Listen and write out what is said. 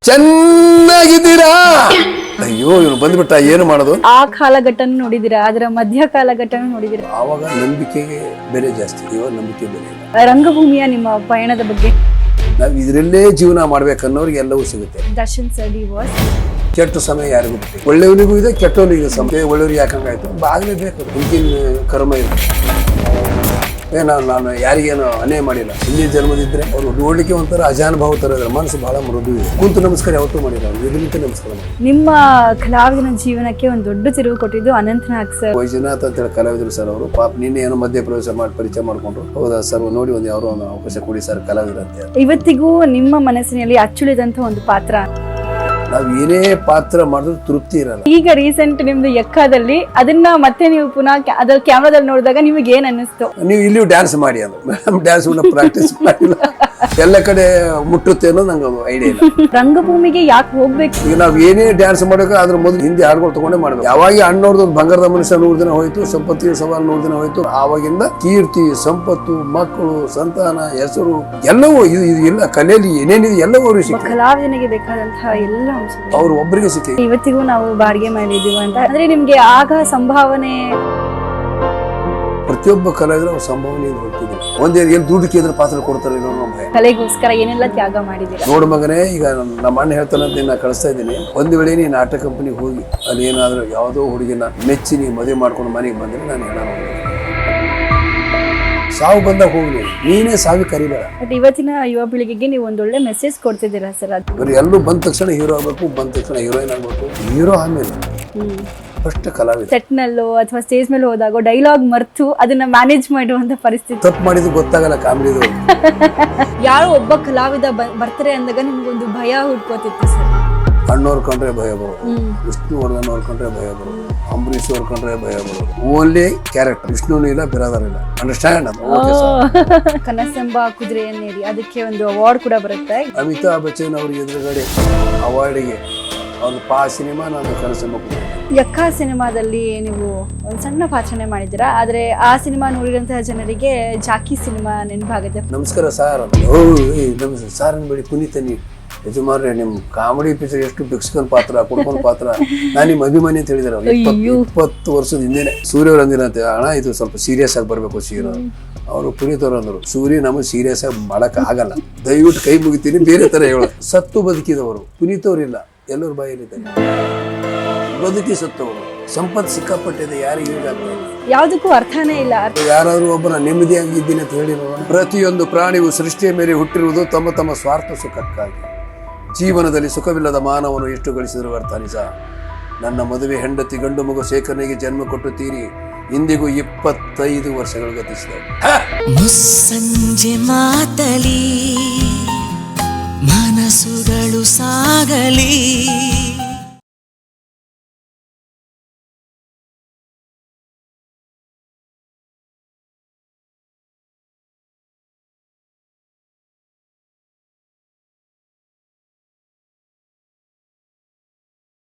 ಚೆನ್ನಾಗಿದ್ದೀರಾ? ಅಯ್ಯೋ ಇವನು ಬಂದ್ಬಿಟ್ಟ, ಏನು ಮಾಡೋದು? ಆ ಕಾಲಘಟ್ಟನ ನೋಡಿದಿರಾ, ಅದರ ಮಧ್ಯ ಕಾಲಘಟ್ಟನ ನೋಡಿದಿರಾ? ಆವಾಗ ನಂಬಿಕೆಗೆ ಬೆಲೆ ಜಾಸ್ತಿ, ಇವಾಗ ನಂಬಿಕೆ ಬೆಲೆ ಇಲ್ಲ. ರಂಗಭೂಮಿಯ ನಿಮ್ಮ ಪಯಣದ ಬಗ್ಗೆ ನಾವು ಇದರಲ್ಲೇ ಜೀವನ ಮಾಡ್ಬೇಕನ್ನೋರಿಗೆ ಎಲ್ಲವೂ ಸಿಗುತ್ತೆ. ದರ್ಶನ್ ಸರ್ ಡಿವೋರ್ಸ್, ಕೆಟ್ಟ ಸಮಯ ಯಾರಿಗೂ ಬಿಟ್ಟು ಒಳ್ಳೆಯವನಿಗೂ ಇದೆ, ಕೆಟ್ಟವನಿಗೂ ಇದೆ. ಸಮಯ ಒಳ್ಳೆಯವ್ರಿಗೆ ಯಾಕಂಗಾಯ್ತು ಆಗಲೇಬೇಕು, ಮುಂದಿನ ಕರ್ಮ ಇದೆ. ನಾನು ಯಾರಿಗೇನು ಅನ್ಯಾಯ ಮಾಡಿಲ್ಲ. ಹಿಂದಿನ ಜನ್ಮದಿದ್ರೆ ಅವರು ನೋಡ್ಲಿಕ್ಕೆ ಒಂಥರ ಅಜಾನುಭಾವ ತರ ಇದ್ದಾರೆ, ಮನಸ್ಸು ಬಹಳ ಮೃದು ಇದೆ. ಕುಂತು ನಮಸ್ಕಾರ ಯಾವತ್ತೂ ಮಾಡಿಲ್ಲ, ಎದುರಿಕೆ ನಮಸ್ಕಾರ ಮಾಡಿ. ನಿಮ್ಮ ಕಲಾವಿದನ ಜೀವನಕ್ಕೆ ಒಂದು ದೊಡ್ಡ ತಿರುವು ಕೊಟ್ಟಿದ್ದು ಅನಂತನಾಗ್ ಸರ್. ವೈಜನಾಥ್ ಅಂತ ಹೇಳಿ ಕಲಾವಿದರು ಸರ್ ಅವರು. ಪಾಪ ನಿನ್ನೆ ಏನೋ ಮಧ್ಯ ಪ್ರವೇಶ ಮಾಡಿ ಪರಿಚಯ ಮಾಡ್ಕೊಂಡ್ರು. ಹೌದಾ ಸರ್, ನೋಡಿ ಒಂದು ಯಾರೋ ಒಂದು ಅವಕಾಶ ಕೊಡಿ ಸರ್ ಕಲಾವಿದರು ಅಂತ. ಇವತ್ತಿಗೂ ನಿಮ್ಮ ಮನಸ್ಸಿನಲ್ಲಿ ಅಚ್ಚುಳಿದಂತ ಒಂದು ಪಾತ್ರ. ನಾವ್ ಏನೇ ಪಾತ್ರ ಮಾಡಿದ್ರು ತೃಪ್ತಿ ಇರಲ್ಲ. ಈಗ ರೀಸೆಂಟ್ ನಿಮ್ದು ಎಕ್ಕಾದಲ್ಲಿ ಅದನ್ನ ಮತ್ತೆ ನೀವು ಪುನಃ ಅದ್ರ ಕ್ಯಾಮ್ರಾದಲ್ಲಿ ನೋಡಿದಾಗ ನಿಮಗೆ ಏನ್ ಅನ್ನಿಸ್ತು? ನೀವು ಇಲ್ಲಿಯೂ ಡ್ಯಾನ್ಸ್ ಮಾಡಿ ಅಂದ್ರು. ಮೇಡಮ್ ಡ್ಯಾನ್ಸ್ ಪ್ರಾಕ್ಟೀಸ್ ಮಾಡಿಲ್ಲ, ಎಲ್ಲ ಕಡೆ ಮುಟ್ಟುತ್ತೆ ಅನ್ನೋದು ನಂಗೆ ಐಡಿಯಾ ಇಲ್ಲ. ರಂಗಭೂಮಿಗೆ ಯಾಕೆ ಹೋಗ್ಬೇಕು? ಈಗ ನಾವ್ ಏನೇ ಡ್ಯಾನ್ಸ್ ಮಾಡೋಕೆ ಅದ್ರ ಮೊದಲು ಹಿಂದಿ ಹಾಡ್ಗಳು ತಗೊಂಡೇ ಮಾಡ್ಬೇಕು. ಯಾವಾಗ ಅಣ್ಣವ್ರದ್ದು ಬಂಗಾರದ ಮನುಷ್ಯ 100 ದಿನ ಹೋಯ್ತು, ಸಂಪತ್ತಿನ ಸವಾಲ್ 100 ದಿನ ಹೋಯ್ತು, ಆವಾಗಿಂದ ಕೀರ್ತಿ, ಸಂಪತ್ತು, ಮಕ್ಕಳು, ಸಂತಾನ, ಹೆಸರು ಎಲ್ಲವೂ ಇದು ಇಲ್ಲ. ಕಲೆಯಲ್ಲಿ ಏನೇನಿದೆ ಎಲ್ಲವೂ ಅವ್ರಿಗೆ ಸಿಕ್ಕ. ಕಲಾವಿದನಿಗೆ ಬೇಕಾದಂತಹ ಎಲ್ಲ ಅಂಶಗಳು ಅವ್ರು ಒಬ್ಬರಿಗೆ ಸಿಕ್ಕಿ. ಇವತ್ತಿಗೂ ನಾವು ಬಾಡಿಗೆ ಮಾಡಿದೀವಿ ಅಂತ ಅಂದ್ರೆ ನಿಮ್ಗೆ ಆಗ ಸಂಭಾವನೆ. ಪ್ರತಿಯೊಬ್ಬ ಕಲಾವಿದರು ಅವ್ರ ಸಂಭಾವನೆ ಹೋಗ್ತಿದ್ರು. ಒಂದೇ ಎಲ್ಲಿ ದುಡ್ಡು ಕೇಳಿದ್ರೆ ಪಾತ್ರ ಕೊಡ್ತಾರೆ ಅನ್ನೋ ಭಯ. ಕಲೆಗೋಸ್ಕರ ಏನೆಲ್ಲ ತ್ಯಾಗ ಮಾಡಿದ್ದೀರಾ? ನೋಡು ಮಗನೇ, ಈಗ ನಮ್ಮ ಅಣ್ಣ ಹೇಳ್ತಾನಂತ ನಾನು ಕಳಿಸ್ತಾ ಇದ್ದೀನಿ. ಒಂದು ವೇಳೆ ನೀನು ನಾಟಕ ಕಂಪನಿಗೆ ಹೋಗಿ ಅಲ್ಲಿ ಏನಾದರೂ ಯಾವುದೋ ಹುಡುಗಿನ ಮೆಚ್ಚಿ ನೀವು ಮದುವೆ ಮಾಡ್ಕೊಂಡು ಮನೆಗೆ ಬಂದ್ರೆ ನಾನು ಹೇಳ ಸಾವು ಬಂದಾಗ ಹೋಗ್ಲಿ, ನೀನೇ ಸಾವಿ ಕರಿಬೇಡ. ಬಟ್ ಇವತ್ತಿನ ಯುವ ಪೀಳಿಗೆಗೆ ನೀವು ಒಂದೊಳ್ಳೆ ಮೆಸೇಜ್ ಕೊಡ್ತಿದ್ದೀರಾ ಸರ್. ಬರೀ ಎಲ್ಲರೂ ಬಂದ ತಕ್ಷಣ ಹೀರೋ ಆಗ್ಬೇಕು, ಬಂದ ತಕ್ಷಣ ಹೀರೋಯಿನ್ ಆಗ್ಬೇಕು. ಹೀರೋ ಆಮೇಲೆ ಫಸ್ಟ್ ಕಲಾವಿದ. ಸೆಟ್ ನಲ್ಲೋ ಅಥವಾ ಸ್ಟೇಜ್ ಮೇಲೆ ಹೋದಾಗ ಡೈಲಾಗ್ ಮರ್ತು ಅದನ್ನ ಮ್ಯಾನೇಜ್ ಮಾಡುವಂತ ಪರಿಸ್ಥಿತಿ. ತಪ್ಪು ಮಾಡಿದ್ದು ಗೊತ್ತಾಗಲ್ಲ ಕಾಮಿಡಿದು. ಯಾರೋ ಒಬ್ಬ ಕಲಾವಿದ ಬರ್ತಾರೆ ಅಂದಾಗ ನಿಮ್ಗೊಂದು ಭಯ ಹುಡ್ಕೋತಿತ್ತು ಸರ್. ಅಣ್ಣವ್ರು ಕಂಡ್ರೆ ಭಯ ಬರೋದು, ವಿಷ್ಣುವರ್ಧನ್ ಅವ್ರು ಕಂಡ್ರೆ ಭಯ ಬರೋದು, ಅಂಬರೀಶ್ ಅವ್ರು ಕಂಡ್ರೆ ಭಯ ಬರೋದು. ಓನ್ಲಿ ಕ್ಯಾರೆಕ್ಟರ್, ವಿಷ್ಣುನೂ ಇಲ್ಲ, ಬಿರಾದರ್ ಇಲ್ಲ. ಅಂಡರ್ಸ್ಟ್ಯಾಂಡ್? ಕನಸೆಂಬ ಕುದುರೆಯನ್ನೇರಿ ಅದಕ್ಕೆ ಒಂದು ಅವಾರ್ಡ್ ಕೂಡ ಬರುತ್ತೆ. ಅಮಿತಾಬ್ ಬಚ್ಚನ್ ಅವ್ರ ಎದುರುಗಡೆ ಅವಾರ್ಡಿಗೆ ಅವ್ರು ಸಿನಿಮಾ ನಾನು ಕನಸೆಂಬ ಕುದುರೆ. ಯಕ್ಕ ಸಿನಿಮಾದಲ್ಲಿ ನೀವು ಒಂದು ಸಣ್ಣ ಪಾತ್ರನೆ ಮಾಡಿದ್ದೀರಾ, ಆದ್ರೆ ಆ ಸಿನಿಮಾ ನೋಡಿದಂತಹ ಜನರಿಗೆ ಜಾಕಿ ಸಿನಿಮಾ ನೆನಪಾಗುತ್ತೆ. ನಮಸ್ಕಾರ ಸಾರ್. ನಮಸ್ಕಾರ ಸಾರ್ ಅನ್ಬೇಡಿ, ಪುನೀತ ನೀವು ಯಜಮಾನ್ರೆ ನಿಮ್ಮ ಕಾಮಿಡಿ ಪಿಕ್ಚರ್ ಎಷ್ಟು ಬಿಕ್ಸ್ಕೊಂಡ್ ಪಾತ್ರ, ಕುಡ್ಕೊಂಡ್ ಪಾತ್ರ. ನಾನು ನಿಮ್ಮ ಅಭಿಮಾನಿ ಅಂತ ಹೇಳಿದಾರೆ. 20 ವರ್ಷದ ಹಿಂದೆನೆ ಸೂರ್ಯ ಅವ್ರು ಅಂದಿರಂತೆ, ಅಣ್ಣ ಇದು ಸ್ವಲ್ಪ ಸೀರಿಯಸ್ ಆಗಿ ಬರ್ಬೇಕು ಸೀರೋ. ಅವರು ಪುನೀತ್ ಅವ್ರು ಅಂದರು, ಸೂರ್ಯ ನಮಗೆ ಸೀರಿಯಸ್ ಆಗಿ ಮಾಡಕ್ ಆಗಲ್ಲ, ದಯವಿಟ್ಟು ಕೈ ಮುಗಿತೀನಿ, ಬೇರೆ ತರ ಹೇಳೋದು. ಸತ್ತು ಬದುಕಿದವರು ಪುನೀತ್ ಅವ್ರಿಲ್ಲ, ಎಲ್ಲರ ಬಾಯಲ್ಲಿದ್ದಾರೆ. ಬದುಕಿ ಸತ್ತವರು, ಸಂಪತ್ತು ಸಿಕ್ಕಾಪಟ್ಟಿದೆ, ಯಾರಿಗೆ ಯೂಸ್ ಆಗ್ತದೆ? ಯಾವುದಕ್ಕೂ ಅರ್ಥನೇ ಇಲ್ಲ. ಯಾರಾದ್ರೂ ಒಬ್ಬನ ನೆಮ್ಮದಿಯಾಗಿದ್ದೀನಿ ಅಂತ ಹೇಳಿ ನೋಡೋಣ. ಪ್ರತಿಯೊಂದು ಪ್ರಾಣಿಯು ಸೃಷ್ಟಿಯ ಮೇಲೆ ಹುಟ್ಟಿರುವುದು ತಮ್ಮ ತಮ್ಮ ಸ್ವಾರ್ಥ ಸುಖಕ್ಕಾಗಿ. ಜೀವನದಲ್ಲಿ ಸುಖವಿಲ್ಲದ ಮಾನವನು ಎಷ್ಟು ಗಳಿಸಿದರೂ ವ್ಯರ್ಥ. ನಿಜ. ನನ್ನ ಮದುವೆ ಹೆಂಡತಿ ಗಂಡು ಮಗು ಶೇಖರನಿಗೆ ಜನ್ಮ ಕೊಟ್ಟು ತೀರಿ ಇಂದಿಗೂ 25 ವರ್ಷಗಳು ಗತಿಸಿದವು. ಮುಸ್ಸಂಜೆ ಮಾತಲಿ ಮನಸ್ಸುಗಳು ಸಾಗಲಿ.